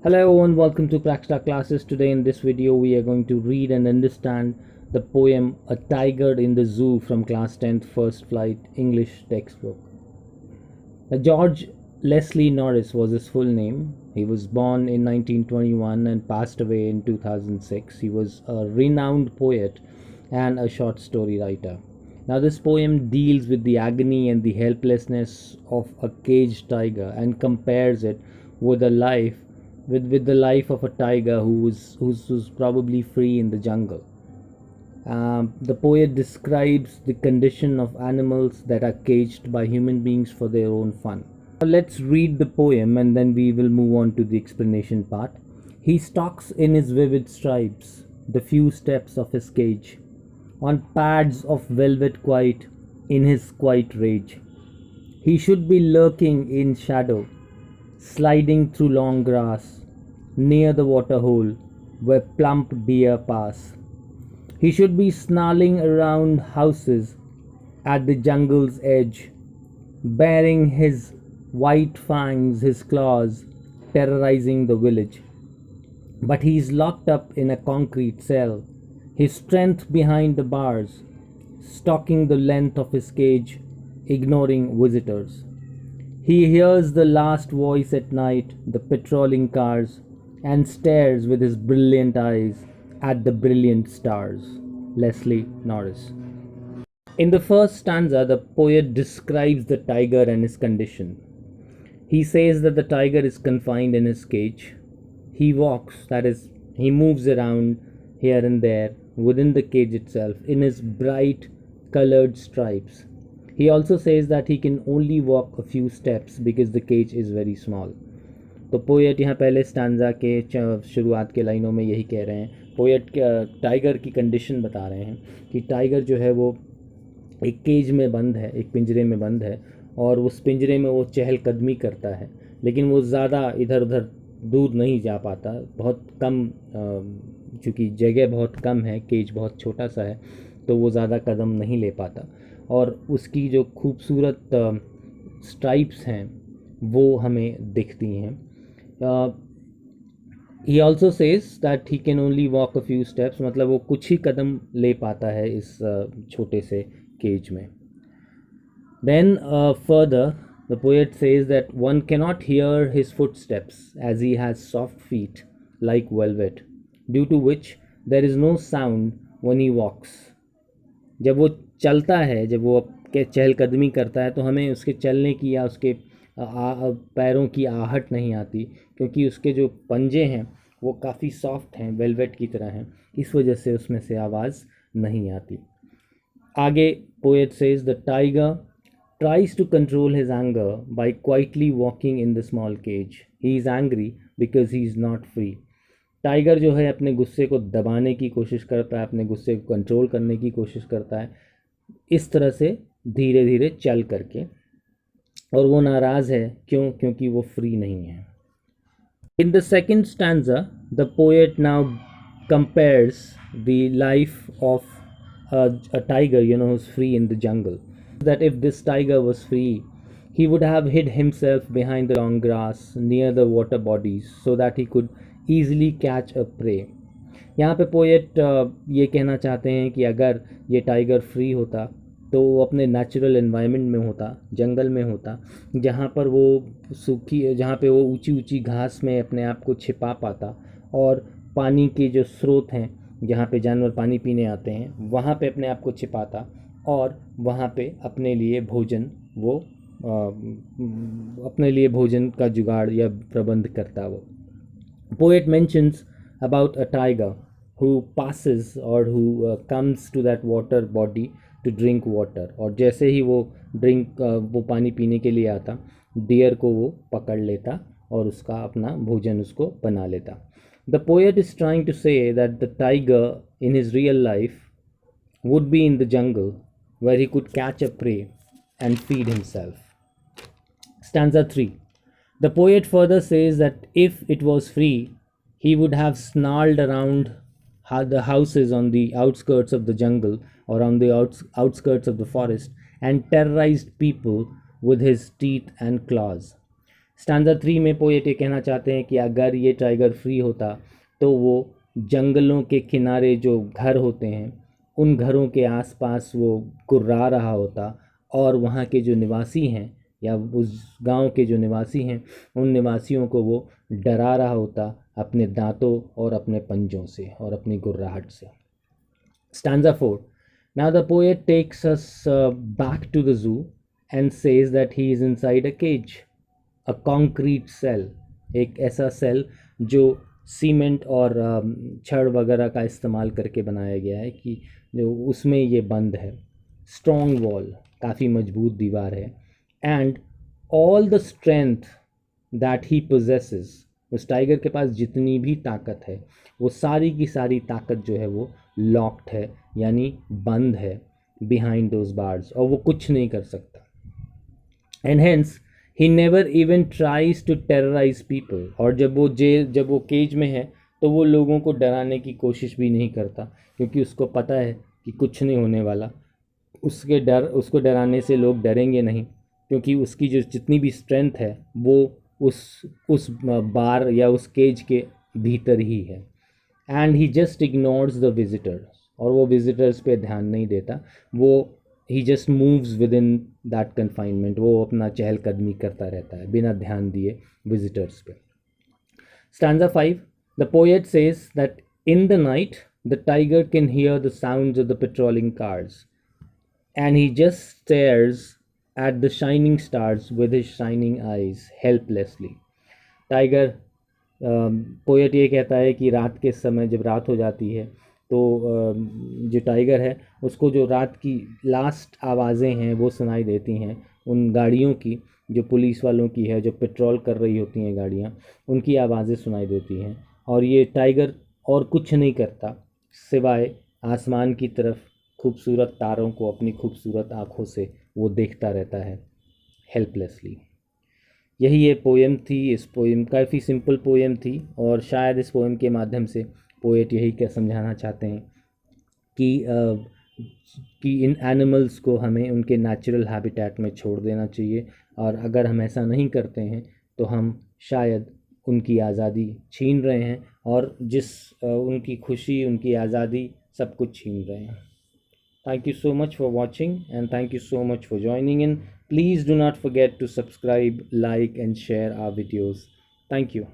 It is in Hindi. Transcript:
Hello and welcome to Crackstar Classes. Today in this video we are going to read and understand the poem A Tiger in the Zoo from class 10th First Flight English textbook. George Leslie Norris was his full name. He was born in 1921 and passed away in 2006. He was a renowned poet and a short story writer. Now this poem deals with the agony and the helplessness of a caged tiger and compares it with the life of a tiger who's probably free in the jungle. The poet describes the condition of animals that are caged by human beings for their own fun. Now let's read the poem and then we will move on to the explanation part. He stalks in his vivid stripes the few steps of his cage, on pads of velvet quiet in his quiet rage. He should be lurking in shadow, sliding through long grass, near the water hole where plump deer pass. He should be snarling around houses at the jungle's edge, baring his white fangs, his claws, terrorizing the village. But he is locked up in a concrete cell, his strength behind the bars, stalking the length of his cage, ignoring visitors. He hears the last voice at night, the patrolling cars, and stares with his brilliant eyes at the brilliant stars. Leslie Norris. In the first stanza, the poet describes the tiger and his condition. He says that the tiger is confined in his cage. He walks, that is, he moves around here and there within the cage itself in his bright colored stripes. He also says that he can only walk a few steps because the cage is very small. तो पोएट यहाँ पहले स्टांजा के शुरुआत के लाइनों में यही कह रहे हैं. पोएट टाइगर की कंडीशन बता रहे हैं कि टाइगर जो है वो एक केज में बंद है, एक पिंजरे में बंद है और उस पिंजरे में वो चहलकदमी करता है, लेकिन वो ज़्यादा इधर उधर दूर नहीं जा पाता. बहुत कम, चूँकि जगह बहुत कम है, केज बहुत छोटा सा है, तो वो ज़्यादा कदम नहीं ले पाता. और उसकी जो खूबसूरत स्ट्राइप्स हैं वो हमें दिखती हैं. He also says that he can only walk a few steps, मतलब वो कुछ ही कदम ले पाता है इस छोटे से केज में. Then further the poet says that one cannot hear his footsteps as he has soft feet like velvet, due to which there is no sound when he walks. जब वो चलता है, जब वो चहलकदमी करता है, तो हमें उसके चलने की या उसके पैरों की आहट नहीं आती, क्योंकि उसके जो पंजे हैं वो काफ़ी सॉफ्ट हैं, वेलवेट की तरह हैं. इस वजह से उसमें से आवाज़ नहीं आती. आगे poet says the tiger tries to control his anger by quietly walking in the small cage. He is angry because he is not free. Tiger जो है अपने गुस्से को दबाने की कोशिश करता है, अपने गुस्से को कंट्रोल करने की कोशिश करता है, इस तरह से धीरे धीरे चल करके. और वो नाराज़ है, क्योंकि वो फ्री नहीं है. In the second stanza the poet now compares the life of a tiger, who's free in the jungle. That if this tiger was free, he would have hid himself behind the long grass near the water bodies so that he could easily catch a prey. यहाँ पे पोएट ये कहना चाहते हैं कि अगर ये टाइगर फ्री होता तो वो अपने नेचुरल एनवायरनमेंट में होता, जंगल में होता, जहाँ पर वो जहाँ पे वो ऊंची ऊंची घास में अपने आप को छिपा पाता, और पानी के जो स्रोत हैं जहाँ पे जानवर पानी पीने आते हैं वहाँ पे अपने आप को छिपाता, और वहाँ पे अपने लिए भोजन का जुगाड़ या प्रबंध करता वो. Poet mentions about a tiger who passes or who comes to that water body to drink water, और जैसे ही वो पानी पीने के लिए आता, डियर को वो पकड़ लेता और उसका अपना भोजन उसको बना लेता. The poet is trying to say that the tiger in his real life would be in the jungle where he could catch a prey and feed himself. Stanza 3. The poet further says that if it was free, he would have snarled around the houses on the outskirts of the jungle or on the outskirts of the forest and terrorized people with his teeth and claws. Stanza 3 में पोएट ये कहना चाहते हैं कि अगर ये टाइगर फ्री होता तो वो जंगलों के किनारे जो घर होते हैं उन घरों के आसपास वो गुर्रा रहा होता, और वहाँ के जो निवासी हैं या उस गांव के जो निवासी हैं उन निवासियों को वो डरा रहा होता अपने दांतों और अपने पंजों से और अपनी गुर्राहट से। Stanza 4. Now the poet takes us back to the zoo and says that he is inside a cage, a concrete cell, एक ऐसा सेल जो सीमेंट और छड़ वगैरह का इस्तेमाल करके बनाया गया है कि जो उसमें ये बंद है। स्ट्रॉन्ग वॉल, काफ़ी मजबूत दीवार है। And all the strength that he possesses, उस टाइगर के पास जितनी भी ताकत है वो सारी की सारी ताकत जो है वो लॉक्ड है, यानी बंद है बिहाइंड दोज बार्स, और वो कुछ नहीं कर सकता। And hence he never even tries to terrorise people, और जब वो केज में है तो वो लोगों को डराने की कोशिश भी नहीं करता, क्योंकि उसको पता है कि कुछ नहीं होने वाला। उसको डराने से लोग डरेंगे नहीं, क्योंकि उसकी जो जितनी भी स्ट्रेंथ है वो उस बार या उस केज के भीतर ही है। And he just ignores the visitors, और वो विजिटर्स पे ध्यान नहीं देता, वो he just moves within that confinement, वो अपना चहलकदमी करता रहता है बिना ध्यान दिए विजिटर्स पे। Stanza 5. The poet says that in the night the tiger can hear the sounds of the patrolling cars and he just stares at the shining stars with his shining eyes helplessly. Tiger poet ये कहता है कि रात के समय जब रात हो जाती है तो जो टाइगर है उसको जो रात की लास्ट आवाज़ें हैं वो सुनाई देती हैं, उन गाड़ियों की, जो पुलिस वालों की है, जो पेट्रोल कर रही होती हैं गाड़ियाँ, उनकी आवाज़ें सुनाई देती हैं। और ये टाइगर और कुछ नहीं करता सिवाय आसमान की तरफ खूबसूरत तारों को अपनी खूबसूरत आँखों से वो देखता रहता है हेल्पलेसली। यही ये पोएम थी। इस पोएम काफ़ी सिंपल पोएम थी, और शायद इस पोएम के माध्यम से पोएट यही क्या समझाना चाहते हैं कि इन एनिमल्स को हमें उनके नेचुरल हैबिटेट में छोड़ देना चाहिए, और अगर हम ऐसा नहीं करते हैं तो हम शायद उनकी आज़ादी छीन रहे हैं, और उनकी खुशी, उनकी आज़ादी सब कुछ छीन रहे हैं। Thank you so much for watching, and thank you so much for joining in. Please do not forget to subscribe, like and share our videos. Thank you.